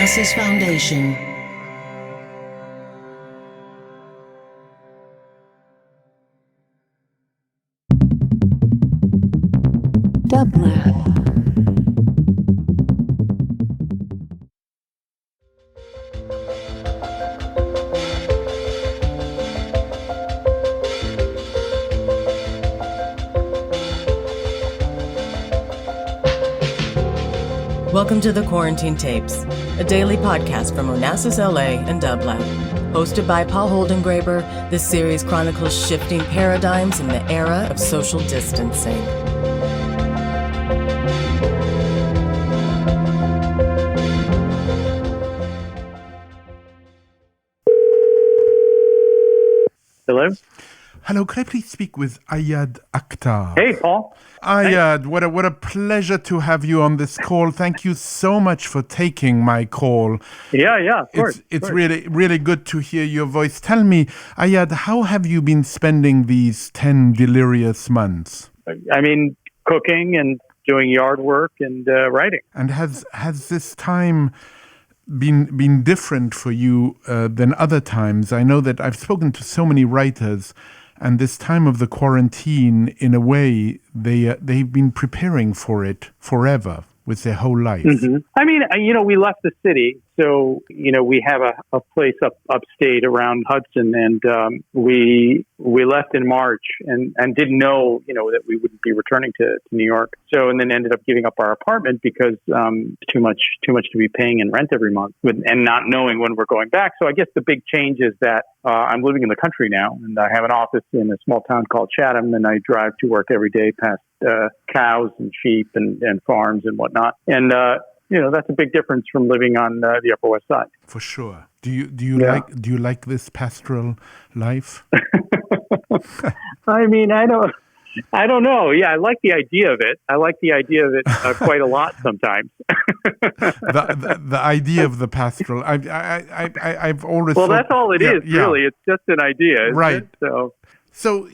Onassis Foundation. Dublab. Welcome to the Quarantine Tapes, a daily podcast from Onassis, LA and Dublab. Hosted by Paul Holdengräber, this series chronicles shifting paradigms in the era of social distancing. Hello? Hello, could I please speak with Ayad Akhtar? Hey, Paul. Ayad, what a pleasure to have you on this call. Thank you so much for taking my call. Yeah, of course. It's really good to hear your voice. Tell me, Ayad, how have you been spending these 10 delirious months? I mean, cooking and doing yard work and writing. And has this time been different for you than other times? I know that I've spoken to so many writers, and this time of the quarantine, in a way, they've been preparing for it forever with their whole life. Mm-hmm. I mean, we left the city, so, we have a place upstate around Hudson, and we left in March and didn't know, that we wouldn't be returning to New York. So, and then ended up giving up our apartment because too much to be paying in rent every month and not knowing when we're going back. So I guess the big change is that I'm living in the country now, and I have an office in a small town called Chatham, and I drive to work every day past cows and sheep and farms and whatnot. And, that's a big difference from living on the Upper West Side. For sure. Do you like this pastoral life? I mean, I don't know. Yeah, I like the idea of it. I like the idea of it quite a lot sometimes. the idea of the pastoral. I've always well, thought, that's all it is. Really, it's just an idea, right? So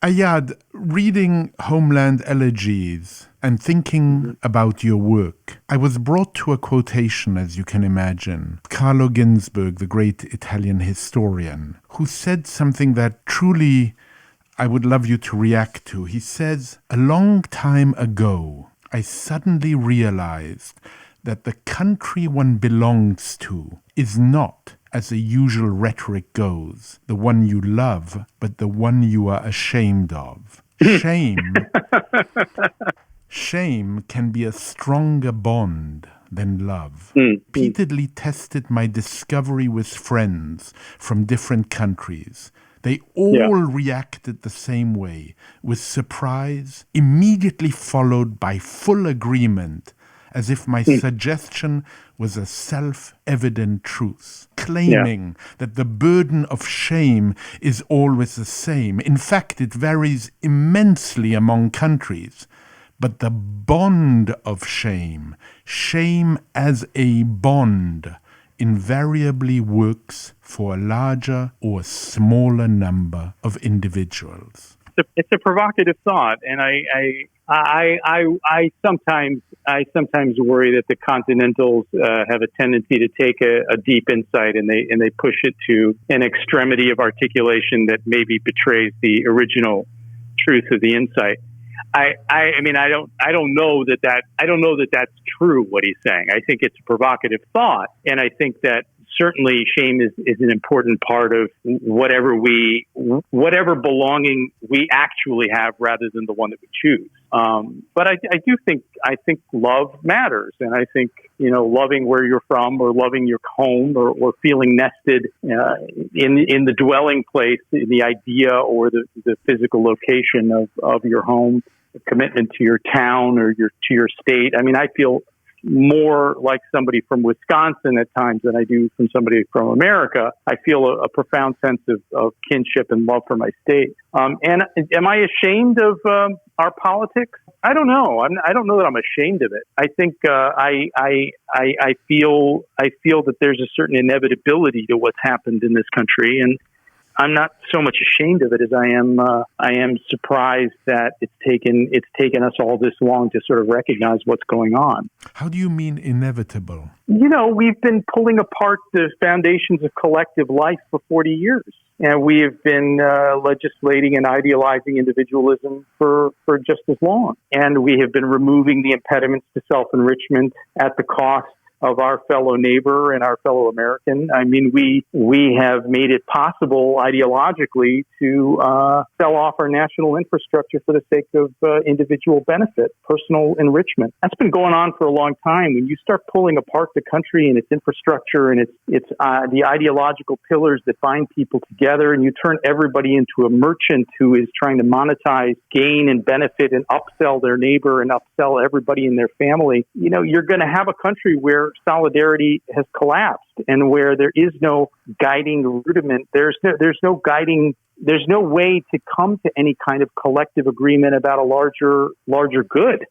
Ayad, reading Homeland Elegies and thinking about your work, I was brought to a quotation, as you can imagine. Carlo Ginzburg, the great Italian historian, who said something that truly I would love you to react to. He says, "A long time ago, I suddenly realized that the country one belongs to is not, as the usual rhetoric goes, the one you love, but the one you are ashamed of. Shame can be a stronger bond than love. Repeatedly tested my discovery with friends from different countries. They all reacted the same way, with surprise, immediately followed by full agreement, as if my suggestion was a self-evident truth, claiming that the burden of shame is always the same. In fact, it varies immensely among countries. But the bond of shame as a bond, invariably works for a larger or smaller number of individuals." It's a provocative thought, and I sometimes worry that the Continentals have a tendency to take a deep insight and they push it to an extremity of articulation that maybe betrays the original truth of the insight. I mean, I don't know that that's true, what he's saying. I think it's a provocative thought, and I think that certainly shame is an important part of whatever belonging we actually have rather than the one that we choose. But I think love matters. And I think, loving where you're from or loving your home or feeling nested in the dwelling place, in the idea or the physical location of your home, a commitment to your town or to your state. I mean, I feel more like somebody from Wisconsin at times than I do from somebody from America. I feel a profound sense of kinship and love for my state. And am I ashamed of our politics? I don't know. I don't know that I'm ashamed of it. I think I feel that there's a certain inevitability to what's happened in this country, and I'm not so much ashamed of it as I am surprised that it's taken us all this long to sort of recognize what's going on. How do you mean inevitable? We've been pulling apart the foundations of collective life for 40 years. And we have been legislating and idealizing individualism for just as long. And we have been removing the impediments to self-enrichment at the cost of our fellow neighbor and our fellow American. I mean, we have made it possible ideologically to sell off our national infrastructure for the sake of individual benefit, personal enrichment. That's been going on for a long time. When you start pulling apart the country and its infrastructure and its the ideological pillars that bind people together, and you turn everybody into a merchant who is trying to monetize gain and benefit and upsell their neighbor and upsell everybody in their family, you're going to have a country where solidarity has collapsed and where there is no guiding rudiment. There's no way to come to any kind of collective agreement about a larger good.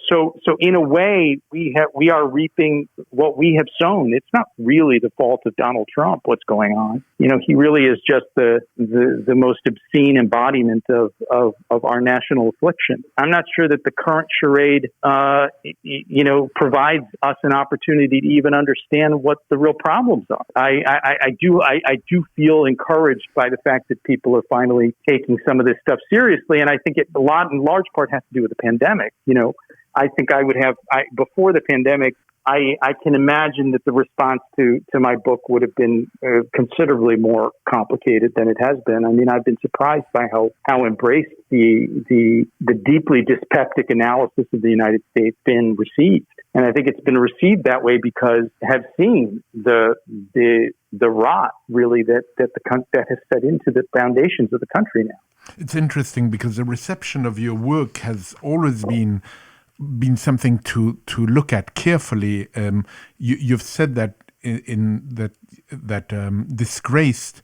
So in a way, we are reaping what we have sown. It's not really the fault of Donald Trump, what's going on. He really is just the most obscene embodiment of our national affliction. I'm not sure that the current charade, provides us an opportunity to even understand what the real problems are. I do feel encouraged by the fact that people are finally taking some of this stuff seriously, and I think it in large part has to do with the pandemic. I think before the pandemic, I can imagine that the response to my book would have been considerably more complicated than it has been. I mean, I've been surprised by how embraced the deeply dyspeptic analysis of the United States been received. And I think it's been received that way because have seen the rot really that has set into the foundations of the country now. It's interesting because the reception of your work has always been something to look at carefully. You've said that Disgraced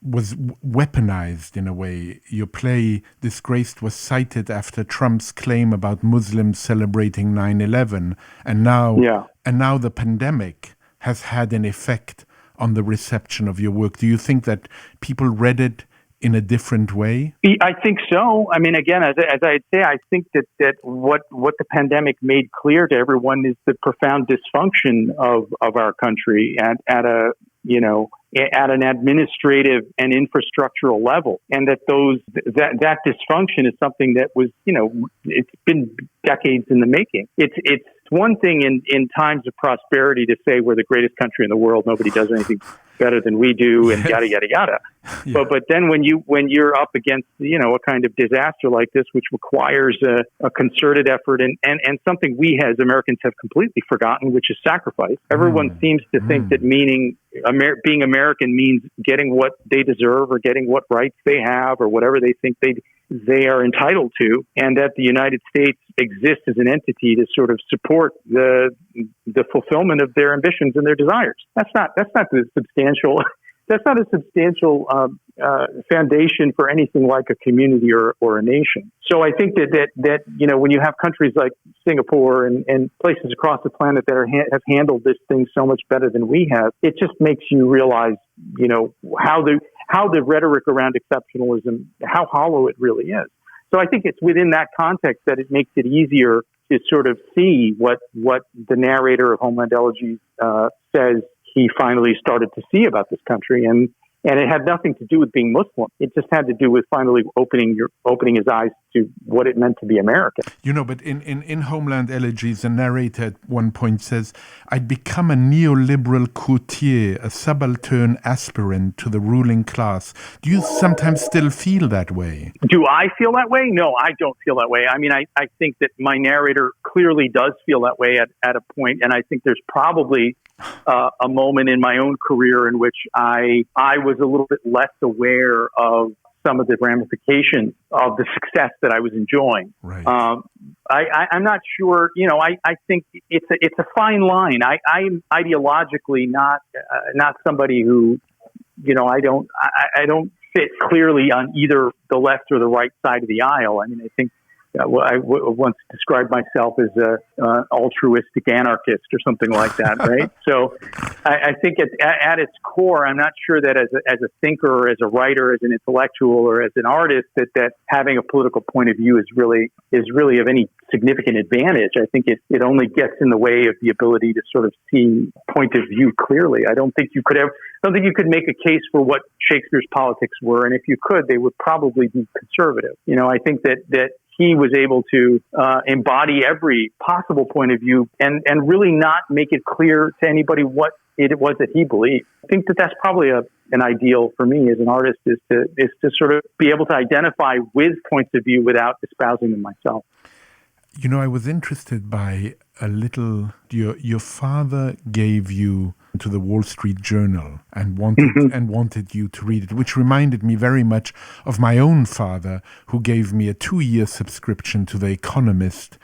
was weaponized in a way. Your play Disgraced was cited after Trump's claim about Muslims celebrating 9/11, and now the pandemic has had an effect on the reception of your work. Do you think that people read it in a different way? I think so. I mean, again, as I'd say, I think that what the pandemic made clear to everyone is the profound dysfunction of our country at an administrative and infrastructural level, and that that dysfunction is something that was, it's been decades in the making. It's one thing in times of prosperity to say we're the greatest country in the world, nobody does anything better than we do, and yada yada yada. Yeah. But then when you're up against a kind of disaster like this, which requires a concerted effort and something we as Americans have completely forgotten, which is sacrifice. Everyone seems to think that being American means getting what they deserve or getting what rights they have or whatever they think they are entitled to, and that the United States exists as an entity to sort of support the fulfillment of their ambitions and their desires. That's not the substantial. That's not a substantial foundation for anything like a community or a nation. So I think that when you have countries like Singapore and places across the planet that have handled this thing so much better than we have, it just makes you realize how the rhetoric around exceptionalism, how hollow it really is. So I think it's within that context that it makes it easier to sort of see what the narrator of Homeland Elegies says he finally started to see about this country, and it had nothing to do with being Muslim. It just had to do with finally opening his eyes to what it meant to be American. But in Homeland Elegies, the narrator at one point says, "I'd become a neoliberal courtier, a subaltern aspirant to the ruling class." Do you sometimes still feel that way? Do I feel that way? No, I don't feel that way. I mean, I think that my narrator clearly does feel that way at a point, and I think there's probably a moment in my own career in which I was a little bit less aware of some of the ramifications of the success that I was enjoying. Right. I'm not sure. I think it's a fine line. I'm ideologically not somebody who, I don't fit clearly on either the left or the right side of the aisle. I mean, I think once described myself as an altruistic anarchist or something like that, right? So I think at its core, I'm not sure that as a thinker or as a writer, as an intellectual or as an artist, that having a political point of view is really of any significant advantage. I think it only gets in the way of the ability to sort of see point of view clearly. I don't think you could make a case for what Shakespeare's politics were, and if you could, they would probably be conservative. I think that he was able to embody every possible point of view and really not make it clear to anybody what it was that he believed. I think that that's probably an ideal for me as an artist is to sort of be able to identify with points of view without espousing them myself. I was interested by a little. Your father gave you to the Wall Street Journal and wanted you to read it, which reminded me very much of my own father, who gave me a 2-year subscription to The Economist.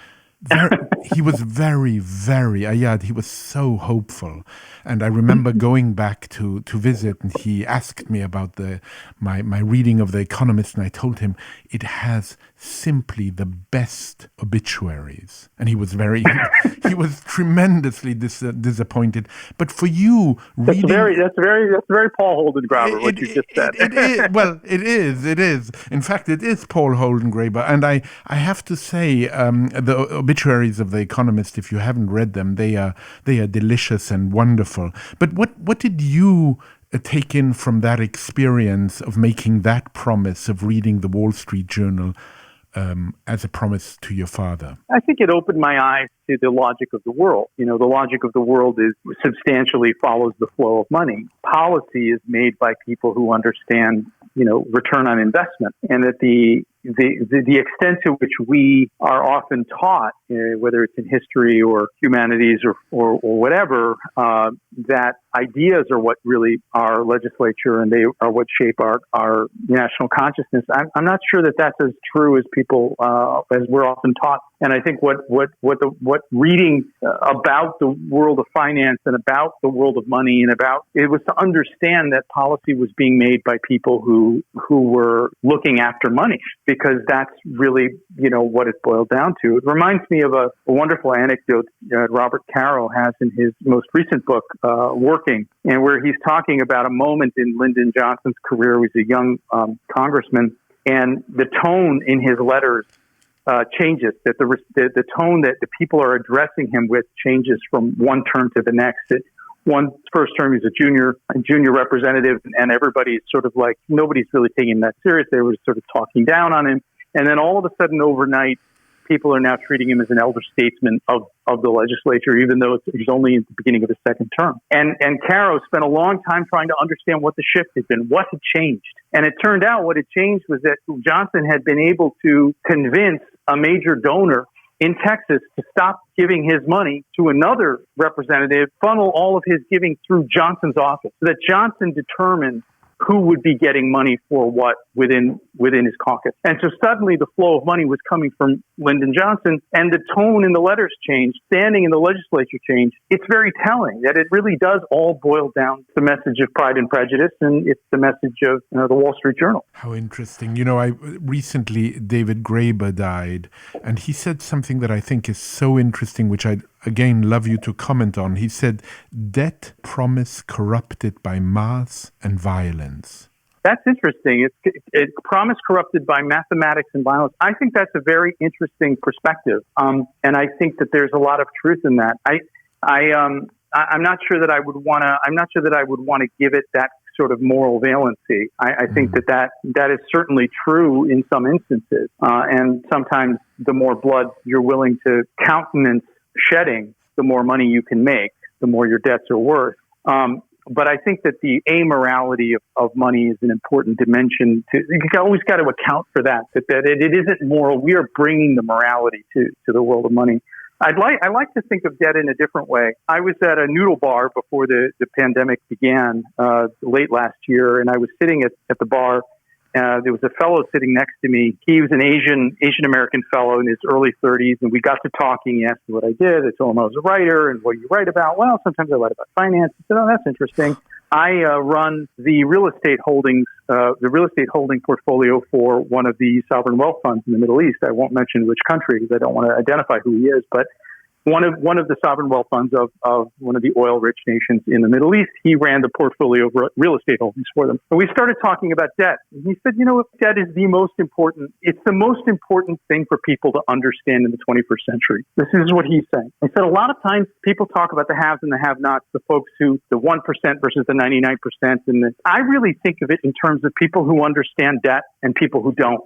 He was very, very, Ayad, he was so hopeful. And I remember going back to visit, and he asked me about my reading of The Economist, and I told him it has simply the best obituaries. And he was he was tremendously disappointed. But for you, reading... That's very Paul Holdengräber, what you just said. It is. In fact, it is Paul Holdengräber. And I have to say, the obituaries of The Economist, if you haven't read them, they are delicious and wonderful. But what did you take in from that experience of making that promise of reading the Wall Street Journal as a promise to your father? I think it opened my eyes to the logic of the world. The logic of the world substantially follows the flow of money. Policy is made by people who understand, return on investment, and that the extent to which we are often taught, whether it's in history or humanities or whatever, that ideas are what really are legislature and they are what shape our national consciousness. I'm not sure that that's as true as people as we're often taught. And I think what reading about the world of finance and about the world of money and it was to understand that policy was being made by people who were looking after money, because that's really, what it boiled down to. It reminds me of a wonderful anecdote Robert Caro has in his most recent book, Working, and where he's talking about a moment in Lyndon Johnson's career. He was a young congressman, and the tone in his letters changes, that the tone that the people are addressing him with changes from one term to the next. First term, he's a junior representative, and everybody's sort of like, nobody's really taking him that serious. They were sort of talking down on him. And then all of a sudden, overnight, people are now treating him as an elder statesman of the legislature, even though he's only at the beginning of his second term. And Caro spent a long time trying to understand what the shift had been, what had changed. And it turned out what had changed was that Johnson had been able to convince a major donor in Texas to stop giving his money to another representative, funnel all of his giving through Johnson's office, so that Johnson determined who would be getting money for what within his caucus. And so suddenly the flow of money was coming from Lyndon Johnson, and the tone in the letters changed, standing in the legislature changed. It's very telling that it really does all boil down to the message of Pride and Prejudice, and it's the message of the Wall Street Journal. How interesting. Recently David Graeber died, and he said something that I think is so interesting, which I'd again love you to comment on. He said, debt promise corrupted by mass and violence. That's interesting. It's promise corrupted by mathematics and violence. I think that's a very interesting perspective, and I think that there's a lot of truth in that. I'm not sure that I would want to give it that sort of moral valency. I think that is certainly true in some instances, and sometimes the more blood you're willing to countenance shedding, the more money you can make, the more your debts are worth. But I think that the amorality of money is an important dimension. You always got to account for that it isn't moral. We are bringing the morality to the world of money. I like to think of debt in a different way. I was at a noodle bar before the pandemic began late last year, and I was sitting at the bar. There was a fellow sitting next to me. He was an Asian American fellow in his early 30s, and we got to talking. He asked me what I did. I told him I was a writer, and what do you write about? Well, sometimes I write about finance. I said, oh, that's interesting. run the real estate holding portfolio for one of the sovereign wealth funds in the Middle East. I won't mention which country because I don't want to identify who he is, but one of the sovereign wealth funds of one of the oil-rich nations in the Middle East. He ran the portfolio of real estate holdings for them. And we started talking about debt. And he said, debt is it's the most important thing for people to understand in the 21st century. This is what he's saying. He said, a lot of times people talk about the haves and the have-nots, the folks the 1% versus the 99%. I really think of it in terms of people who understand debt and people who don't.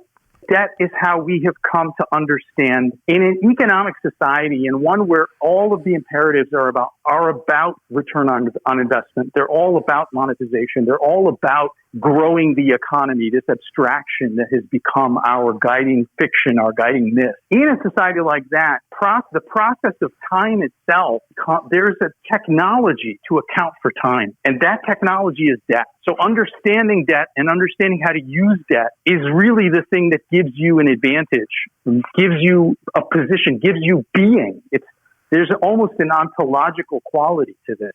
Debt is how we have come to understand in an economic society, and one where all of the imperatives are about return on investment. They're all about monetization. They're all about growing the economy, this abstraction that has become our guiding fiction, our guiding myth. In a society like that, the process of time itself, there's a technology to account for time, and that technology is debt. So understanding debt and understanding how to use debt is really the thing that gives you an advantage, gives you a position, gives you being. There's almost an ontological quality to this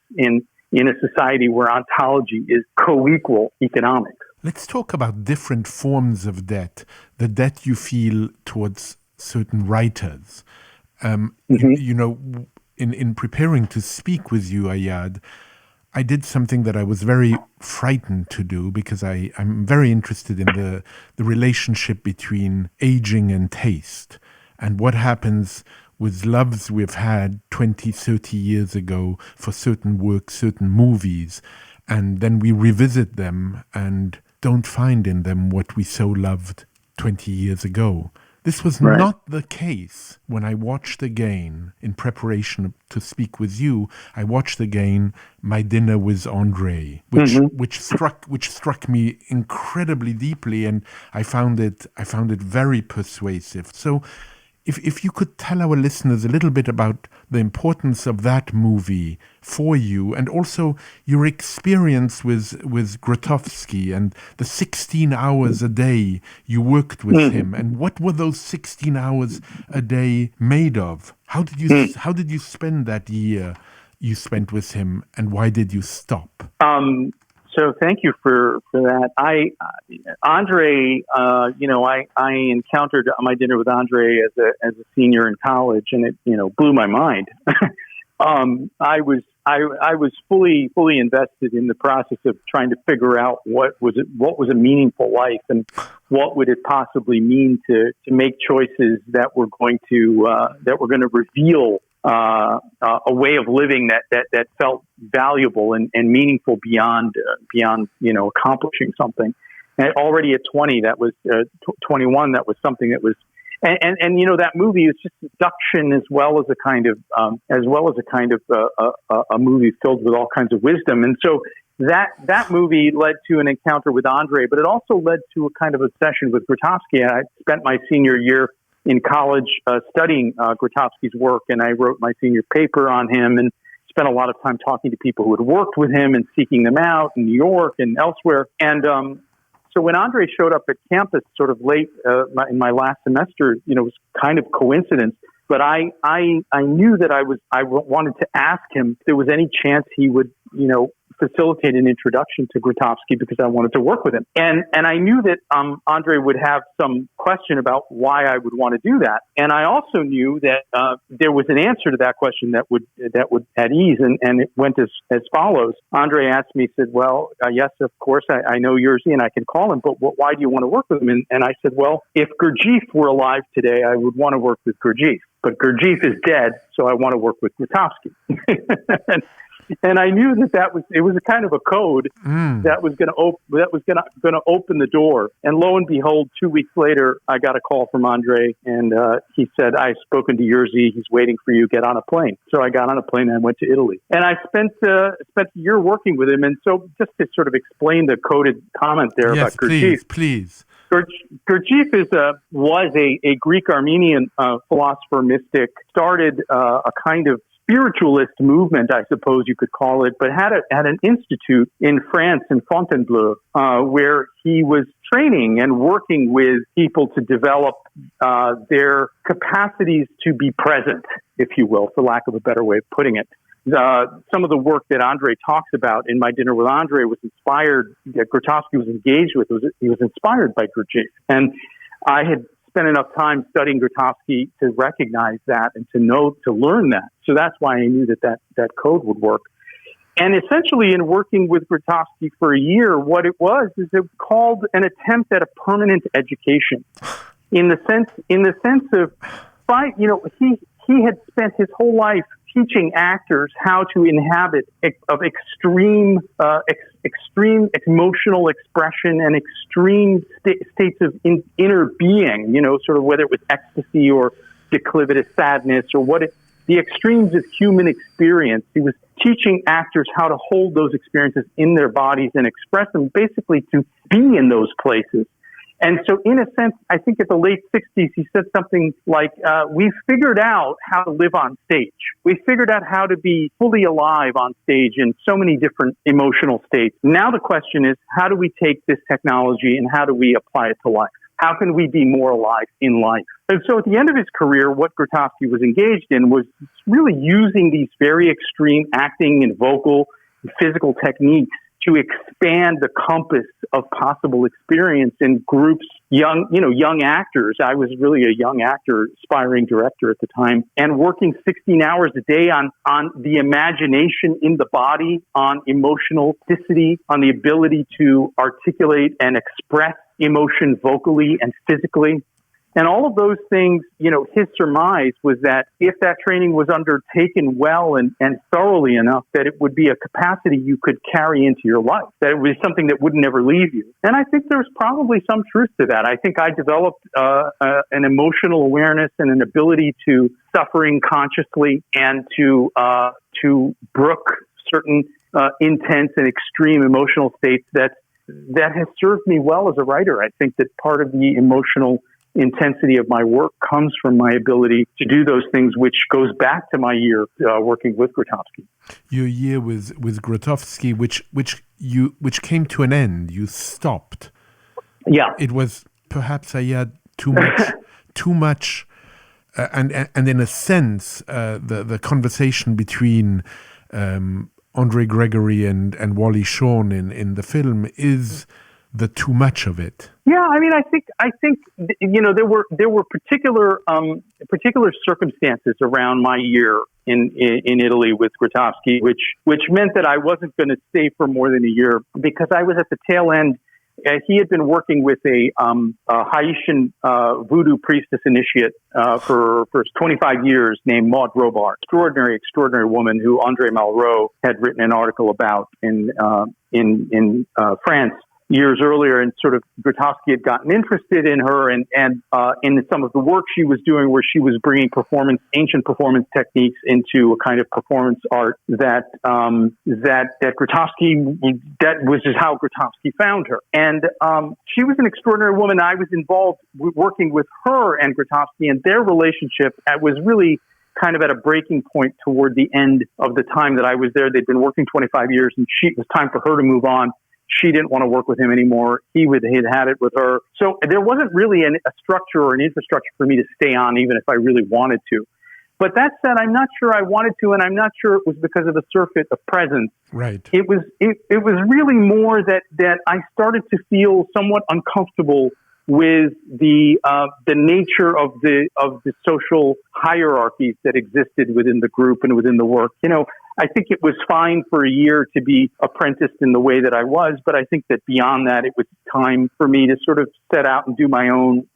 in a society where ontology is co-equal economics. Let's talk about different forms of debt, the debt you feel towards certain writers. In preparing to speak with you, Ayad, I did something that I was very frightened to do because I'm very interested in the relationship between aging and taste and what happens with loves we've had 20, 30 years ago for certain works, certain movies, and then we revisit them and don't find in them what we so loved 20 years ago. This was not the case when I watched again, in preparation to speak with you, I watched again My Dinner with Andre, which struck me incredibly deeply, and I found it very persuasive. So if you could tell our listeners a little bit about the importance of that movie for you, and also your experience with Grotowski and the 16 hours a day you worked with him, and what were those 16 hours a day made of? How did you spend that year you spent with him, and why did you stop? So thank you for that. Andre, I encountered My Dinner with Andre as a senior in college, and it, blew my mind. I was fully invested in the process of trying to figure out what was a meaningful life, and what would it possibly mean to make choices that were going to reveal a way of living that felt valuable and meaningful beyond accomplishing something. And already at 20, that was 21. That was something that was, and that movie is just seduction as well as a kind of a movie filled with all kinds of wisdom. And so that movie led to an encounter with Andre, but it also led to a kind of obsession with Grotowski. I spent my senior year in college studying Grotowski's work, and I wrote my senior paper on him and spent a lot of time talking to people who had worked with him and seeking them out in New York and elsewhere. And so when Andre showed up at campus sort of late in my last semester, it was kind of coincidence. But I knew that I wanted to ask him if there was any chance he would, facilitate an introduction to Grotowski, because I wanted to work with him. And I knew that Andre would have some question about why I would want to do that. And I also knew that there was an answer to that question that would at ease, and it went as follows. Andre asked me, said, well, yes, of course, I know Jerzy and I can call him, but why do you want to work with him? And I said, well, if Gurdjieff were alive today, I would want to work with Gurdjieff. But Gurdjieff is dead, so I want to work with Grotowski. And I knew it was a kind of a code that was going to open the door. And lo and behold, 2 weeks later, I got a call from Andre, and he said, "I've spoken to Jerzy. He's waiting for you. Get on a plane." So I got on a plane and I went to Italy, and I spent a year working with him. And so, just to sort of explain the coded comment there about Gurdjieff, please. Gurdjieff was a Greek Armenian philosopher mystic. Started a kind of spiritualist movement, I suppose you could call it, but had an institute in France, in Fontainebleau, where he was training and working with people to develop their capacities to be present, if you will, for lack of a better way of putting it. some of the work that Andre talks about in My Dinner with Andre was inspired, that Grotowski was engaged with, he was inspired by Gurdjieff. And I had spent enough time studying Grotowski to recognize that and to learn that. So that's why I knew that code would work. And essentially, in working with Grotowski for a year, what it was is it called an attempt at a permanent education, in the sense of, he had spent his whole life teaching actors how to inhabit extreme emotional expression and extreme states of inner being. Sort of whether it was ecstasy or declivitous sadness or the extremes of human experience. He was teaching actors how to hold those experiences in their bodies and express them, basically to be in those places. And so in a sense, I think at the late 60s, he said something like, we figured out how to live on stage. We figured out how to be fully alive on stage in so many different emotional states. Now the question is, how do we take this technology and how do we apply it to life? How can we be more alive in life? And so at the end of his career, what Grotowski was engaged in was really using these very extreme acting and vocal and physical techniques to expand the compass of possible experience in groups, young actors. I was really a young actor, aspiring director at the time, and working 16 hours a day on the imagination in the body, on emotional plasticity, on the ability to articulate and express emotion vocally and physically. And all of those things, his surmise was that if that training was undertaken well and thoroughly enough, that it would be a capacity you could carry into your life, that it was something that would never leave you. And I think there's probably some truth to that. I think I developed an emotional awareness and an ability to suffering consciously and to brook certain intense and extreme emotional states that has served me well as a writer. I think that part of the emotional intensity of my work comes from my ability to do those things, which goes back to my year working with Grotowski. Your year with Grotowski, which came to an end. You stopped. Yeah, it was perhaps Ayad too much, and in a sense, the conversation between Andre Gregory and Wally Shawn in the film is the too much of it. Yeah, I mean, I think there were particular circumstances around my year in Italy with Grotowski, which meant that I wasn't going to stay for more than a year because I was at the tail end. He had been working with a Haitian voodoo priestess initiate for 25 years named Maud Robart, extraordinary woman who André Malraux had written an article about in France years earlier, and sort of Grotowski had gotten interested in her and in some of the work she was doing, where she was bringing ancient performance techniques into a kind of performance art that Grotowski, that was just how Grotowski found her. And she was an extraordinary woman. I was involved working with her and Grotowski, and their relationship was really kind of at a breaking point toward the end of the time that I was there. They'd been working 25 years, and it was time for her to move on. She didn't want to work with him anymore. He had it with her. So there wasn't really a structure or an infrastructure for me to stay on, even if I really wanted to. But that said, I'm not sure I wanted to, and I'm not sure it was because of a surfeit of presence. Right. It was really more that I started to feel somewhat uncomfortable with the nature of the social hierarchies that existed within the group and within the work. I think it was fine for a year to be apprenticed in the way that I was, but I think that beyond that, it was time for me to sort of set out and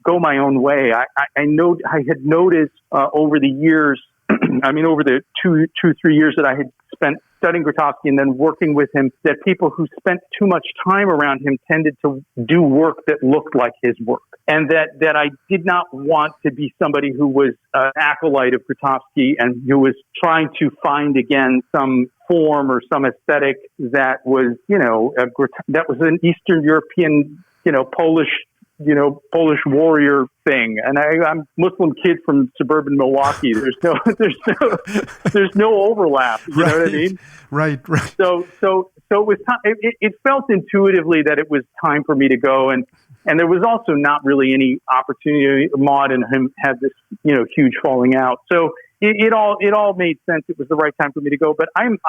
go my own way. I had noticed over the years, over the 2-3 years that I had spent studying Grotowski and then working with him, that people who spent too much time around him tended to do work that looked like his work. And that I did not want to be somebody who was an acolyte of Grotowski and who was trying to find again some form or some aesthetic that was, that was an Eastern European, Polish warrior thing. And I'm Muslim kid from suburban Milwaukee. There's no overlap. You know what I mean? Right. So it was time. It felt intuitively that it was time for me to go, and there was also not really any opportunity. Maud and him had this, huge falling out. So it all made sense. It was the right time for me to go. But I'm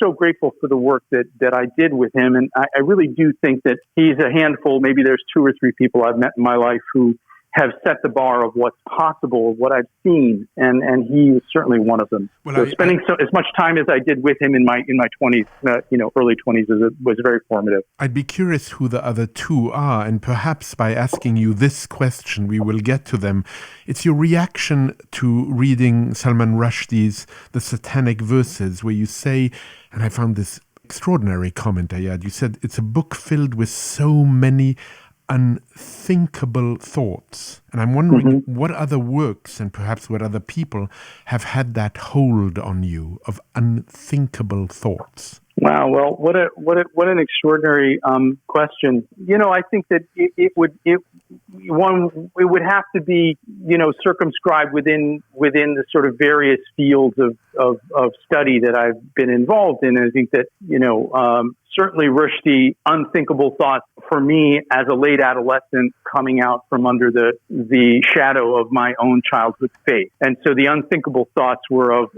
so grateful for the work that I did with him, and I really do think that he's a handful. Maybe there's 2 or 3 people I've met in my life who have set the bar of what's possible, what I've seen, and he was certainly one of them. Well, so spending as much time as I did with him in my 20s, early 20s, was very formative. I'd be curious who the other 2 are, and perhaps by asking you this question, we will get to them. It's your reaction to reading Salman Rushdie's The Satanic Verses, where you say, and I found this extraordinary comment, Ayad, you said it's a book filled with so many unthinkable thoughts. And I'm wondering what other works and perhaps what other people have had that hold on you of unthinkable thoughts. Wow. Well, what an extraordinary question. I think that it would have to be, circumscribed within the sort of various fields of study that I've been involved in. And I think that, certainly Rushdie, unthinkable thoughts for me as a late adolescent coming out from under the shadow of my own childhood faith. And so the unthinkable thoughts were of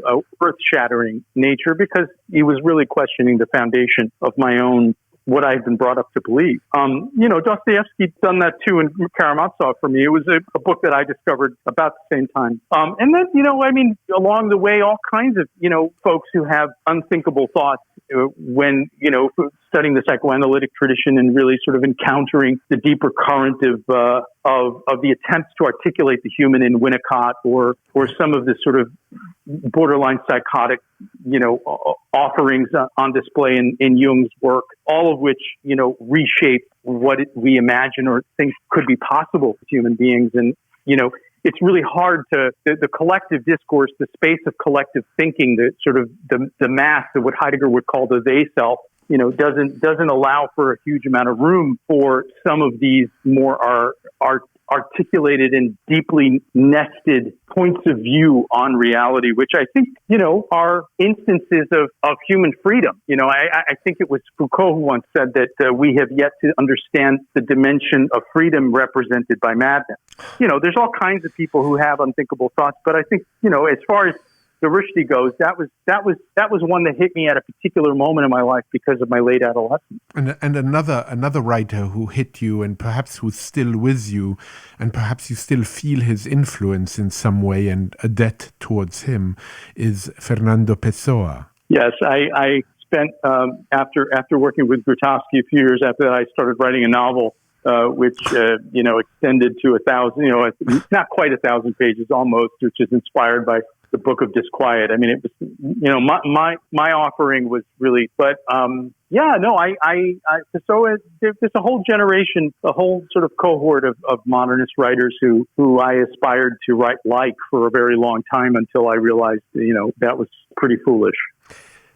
earth-shattering nature because he was really questioning the foundation of my own, what I've been brought up to believe. Dostoevsky done that too in Karamazov for me. It was a book that I discovered about the same time. And then, along the way, all kinds of, folks who have unthinkable thoughts when, studying the psychoanalytic tradition and really sort of encountering the deeper current of the attempts to articulate the human in Winnicott or some of the sort of borderline psychotic, offerings on display in Jung's work, all of which, reshape what we imagine or think could be possible for human beings. And, it's really hard the collective discourse, the space of collective thinking, the sort of the mass, what Heidegger would call the they self, doesn't allow for a huge amount of room for some of these more articulated and deeply nested points of view on reality, which I think, are instances of human freedom. I think it was Foucault who once said that we have yet to understand the dimension of freedom represented by madness. There's all kinds of people who have unthinkable thoughts, but I think, as far as the Rushdie goes, that was one that hit me at a particular moment in my life because of my late adolescence. And another writer who hit you and perhaps who's still with you, and perhaps you still feel his influence in some way and a debt towards him, is Fernando Pessoa. Yes, I spent after working with Grotowski a few years after that, I started writing a novel. Which extended to 1,000, not quite 1,000 pages, almost, which is inspired by the Book of Disquiet. I mean, it was, my offering was really, but Pessoa, there's a whole generation, a whole sort of cohort of modernist writers who I aspired to write like for a very long time until I realized, that was pretty foolish.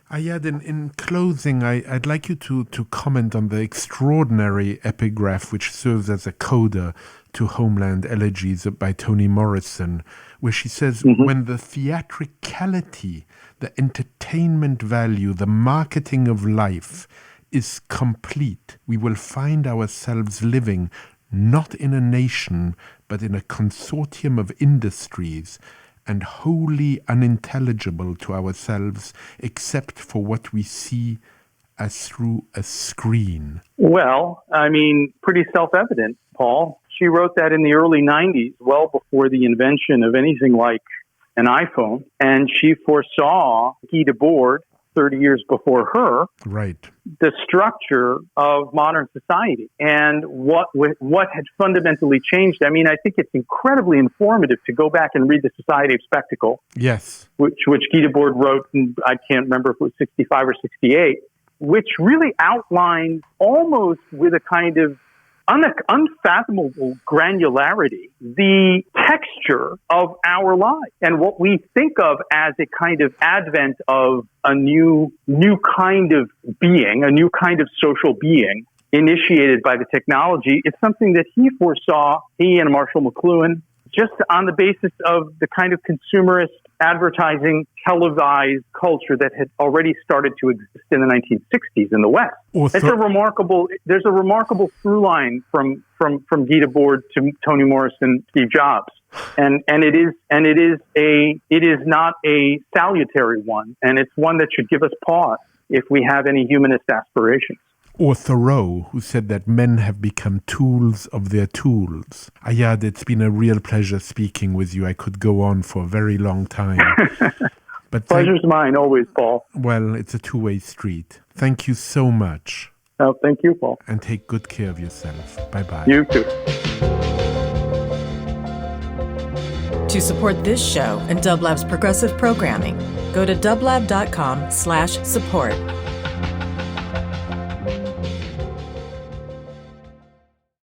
Ayad, in closing, I'd like you to comment on the extraordinary epigraph which serves as a coda to Homeland Elegies by Toni Morrison, where she says, when the theatricality, the entertainment value, the marketing of life is complete, we will find ourselves living not in a nation, but in a consortium of industries, and wholly unintelligible to ourselves except for what we see as through a screen. Well, I mean, pretty self-evident, Paul. She wrote that in the early 90s, well before the invention of anything like an iPhone, and she foresaw Guy Debord, 30 years before her, right, the structure of modern society and what had fundamentally changed. I mean, I think it's incredibly informative to go back and read The Society of Spectacle. Yes. Which Guy Debord wrote, and I can't remember if it was 65 or 68, which really outlines almost with a kind of unfathomable granularity the texture of our lives and what we think of as a kind of advent of a new kind of being, a new kind of social being initiated by the technology is something that he foresaw, he and Marshall McLuhan, just on the basis of the kind of consumerist advertising televised culture that had already started to exist in the 1960s in the West. There's a remarkable through line from Guy Debord to Toni Morrison, Steve Jobs. And it is not a salutary one, and it's one that should give us pause if we have any humanist aspirations. Or Thoreau, who said that men have become tools of their tools. Ayad, it's been a real pleasure speaking with you. I could go on for a very long time. But Pleasure's mine, always, Paul. Well, it's a two-way street. Thank you so much. Oh, thank you, Paul. And take good care of yourself. Bye-bye. You too. To support this show and Dublab's progressive programming, go to dublab.com/support.